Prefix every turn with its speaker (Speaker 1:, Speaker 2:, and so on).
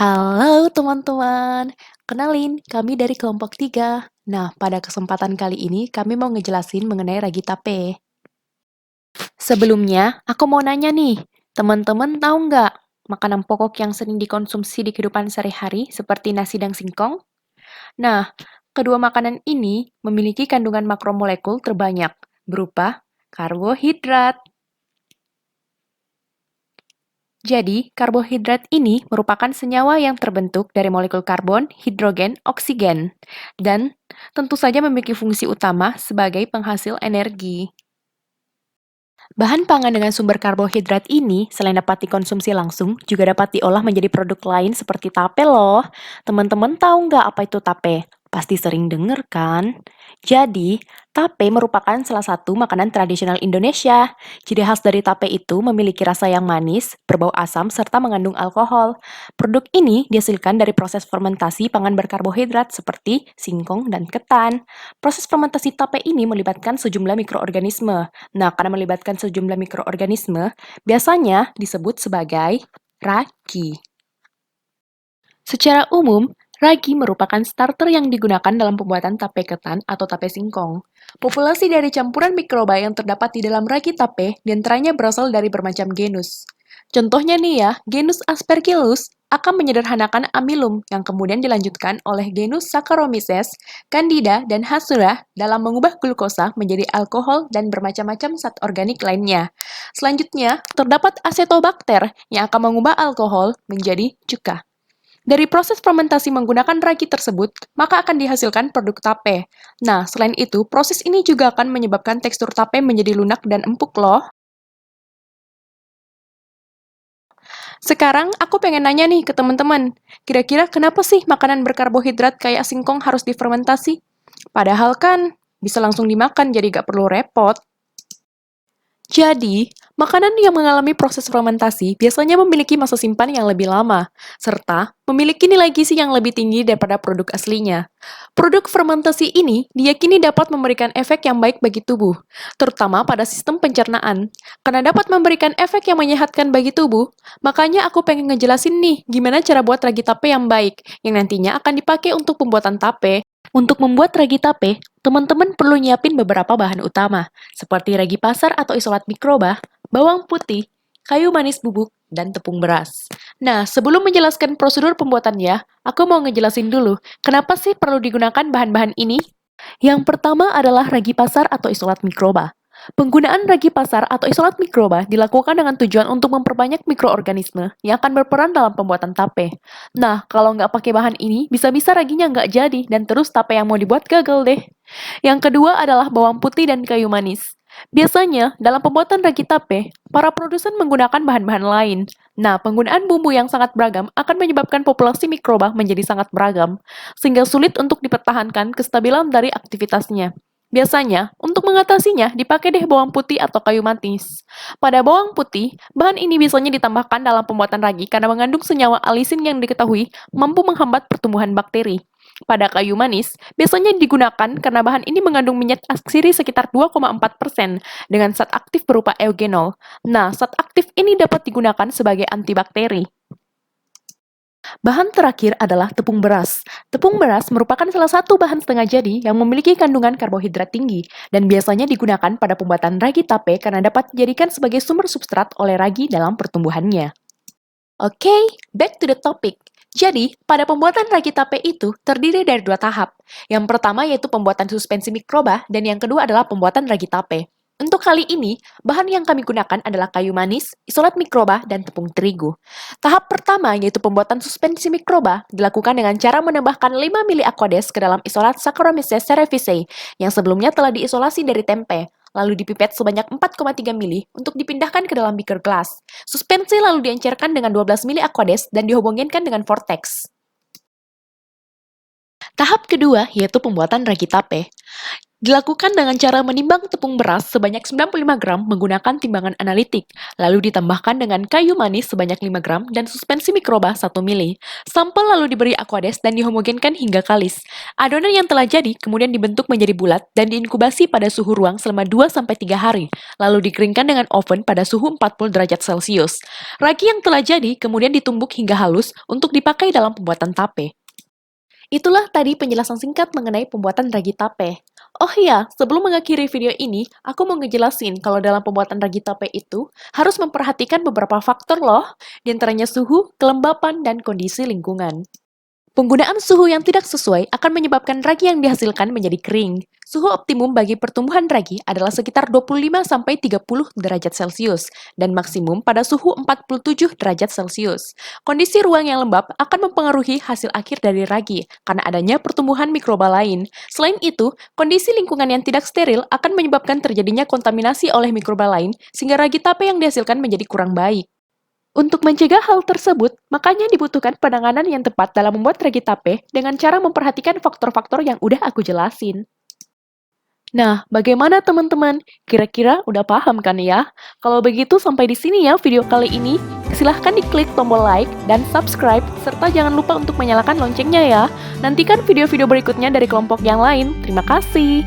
Speaker 1: Halo teman-teman, kenalin kami dari kelompok 3. Nah, pada kesempatan kali ini kami mau ngejelasin mengenai ragi tape. Sebelumnya, aku mau nanya nih, teman-teman tahu nggak makanan pokok yang sering dikonsumsi di kehidupan sehari-hari seperti nasi dan singkong? Nah, kedua makanan ini memiliki kandungan makromolekul terbanyak, berupa karbohidrat. Jadi, karbohidrat ini merupakan senyawa yang terbentuk dari molekul karbon, hidrogen, oksigen, dan tentu saja memiliki fungsi utama sebagai penghasil energi. Bahan pangan dengan sumber karbohidrat ini, selain dapat dikonsumsi langsung, juga dapat diolah menjadi produk lain seperti tape loh. Teman-teman tahu nggak apa itu tape? Pasti sering denger kan? Jadi, tape merupakan salah satu makanan tradisional Indonesia. Ciri khas dari tape itu memiliki rasa yang manis, berbau asam, serta mengandung alkohol. Produk ini dihasilkan dari proses fermentasi pangan berkarbohidrat seperti singkong dan ketan. Proses fermentasi tape ini melibatkan sejumlah mikroorganisme. Nah, karena melibatkan sejumlah mikroorganisme, biasanya disebut sebagai ragi. Secara umum, ragi merupakan starter yang digunakan dalam pembuatan tape ketan atau tape singkong. Populasi dari campuran mikroba yang terdapat di dalam ragi tape diantaranya berasal dari bermacam genus. Contohnya nih ya, genus Aspergillus akan menyederhanakan amilum yang kemudian dilanjutkan oleh genus Saccharomyces, Candida, dan Hasura dalam mengubah glukosa menjadi alkohol dan bermacam-macam zat organik lainnya. Selanjutnya, terdapat Acetobacter yang akan mengubah alkohol menjadi cuka. Dari proses fermentasi menggunakan ragi tersebut, maka akan dihasilkan produk tape. Nah, selain itu, proses ini juga akan menyebabkan tekstur tape menjadi lunak dan empuk loh. Sekarang aku pengen nanya nih ke teman-teman, kira-kira kenapa sih makanan berkarbohidrat kayak singkong harus difermentasi? Padahal kan bisa langsung dimakan jadi gak perlu repot. Jadi, makanan yang mengalami proses fermentasi biasanya memiliki masa simpan yang lebih lama, serta memiliki nilai gizi yang lebih tinggi daripada produk aslinya. Produk fermentasi ini diyakini dapat memberikan efek yang baik bagi tubuh, terutama pada sistem pencernaan. Karena dapat memberikan efek yang menyehatkan bagi tubuh, makanya aku pengen ngejelasin nih gimana cara buat ragi tape yang baik, yang nantinya akan dipakai untuk pembuatan tape. Untuk membuat ragi tape, teman-teman perlu nyiapin beberapa bahan utama, seperti ragi pasar atau isolat mikroba, bawang putih, kayu manis bubuk, dan tepung beras. Nah, sebelum menjelaskan prosedur pembuatannya, aku mau ngejelasin dulu, kenapa sih perlu digunakan bahan-bahan ini? Yang pertama adalah ragi pasar atau isolat mikroba. Penggunaan ragi pasar atau isolat mikroba dilakukan dengan tujuan untuk memperbanyak mikroorganisme yang akan berperan dalam pembuatan tape. Nah, kalau nggak pakai bahan ini, bisa-bisa raginya nggak jadi dan terus tape yang mau dibuat gagal deh. Yang kedua adalah bawang putih dan kayu manis. Biasanya, dalam pembuatan ragi tape, para produsen menggunakan bahan-bahan lain. Nah, penggunaan bumbu yang sangat beragam akan menyebabkan populasi mikroba menjadi sangat beragam, sehingga sulit untuk dipertahankan kestabilan dari aktivitasnya. Biasanya, untuk mengatasinya, dipakai deh bawang putih atau kayu manis. Pada bawang putih, bahan ini biasanya ditambahkan dalam pembuatan ragi karena mengandung senyawa alisin yang diketahui mampu menghambat pertumbuhan bakteri. Pada kayu manis, biasanya digunakan karena bahan ini mengandung minyak atsiri sekitar 2,4% dengan zat aktif berupa eugenol. Nah, zat aktif ini dapat digunakan sebagai antibakteri. Bahan terakhir adalah tepung beras. Tepung beras merupakan salah satu bahan setengah jadi yang memiliki kandungan karbohidrat tinggi dan biasanya digunakan pada pembuatan ragi tape karena dapat dijadikan sebagai sumber substrat oleh ragi dalam pertumbuhannya. Oke, back to the topic. Jadi, pada pembuatan ragi tape itu terdiri dari dua tahap. Yang pertama yaitu pembuatan suspensi mikroba dan yang kedua adalah pembuatan ragi tape. Untuk kali ini, bahan yang kami gunakan adalah kayu manis, isolat mikroba, dan tepung terigu. Tahap pertama yaitu pembuatan suspensi mikroba dilakukan dengan cara menambahkan 5 mili Aquades ke dalam isolat Saccharomyces cerevisiae yang sebelumnya telah diisolasi dari tempe, lalu dipipet sebanyak 4,3 mili untuk dipindahkan ke dalam beaker gelas. Suspensi lalu diencerkan dengan 12 mili Aquades dan dihubungkan dengan vortex. Tahap kedua yaitu pembuatan ragi tape. Dilakukan dengan cara menimbang tepung beras sebanyak 95 gram menggunakan timbangan analitik, lalu ditambahkan dengan kayu manis sebanyak 5 gram dan suspensi mikroba 1 mili. Sampel lalu diberi aquades dan dihomogenkan hingga kalis. Adonan yang telah jadi kemudian dibentuk menjadi bulat dan diinkubasi pada suhu ruang selama 2-3 hari, lalu dikeringkan dengan oven pada suhu 40 derajat Celcius. Ragi yang telah jadi kemudian ditumbuk hingga halus untuk dipakai dalam pembuatan tape. Itulah tadi penjelasan singkat mengenai pembuatan ragi tape. Oh iya, sebelum mengakhiri video ini, aku mau ngejelasin kalau dalam pembuatan ragi tape itu harus memperhatikan beberapa faktor loh, di antaranya suhu, kelembapan, dan kondisi lingkungan. Penggunaan suhu yang tidak sesuai akan menyebabkan ragi yang dihasilkan menjadi kering. Suhu optimum bagi pertumbuhan ragi adalah sekitar 25-30 derajat Celcius dan maksimum pada suhu 47 derajat Celcius. Kondisi ruang yang lembab akan mempengaruhi hasil akhir dari ragi karena adanya pertumbuhan mikroba lain. Selain itu, kondisi lingkungan yang tidak steril akan menyebabkan terjadinya kontaminasi oleh mikroba lain sehingga ragi tape yang dihasilkan menjadi kurang baik. Untuk mencegah hal tersebut, makanya dibutuhkan penanganan yang tepat dalam membuat ragi tape dengan cara memperhatikan faktor-faktor yang udah aku jelasin. Nah, bagaimana teman-teman? Kira-kira udah paham kan ya? Kalau begitu sampai di sini ya video kali ini. Silahkan diklik tombol like dan subscribe, serta jangan lupa untuk menyalakan loncengnya ya. Nantikan video-video berikutnya dari kelompok yang lain. Terima kasih.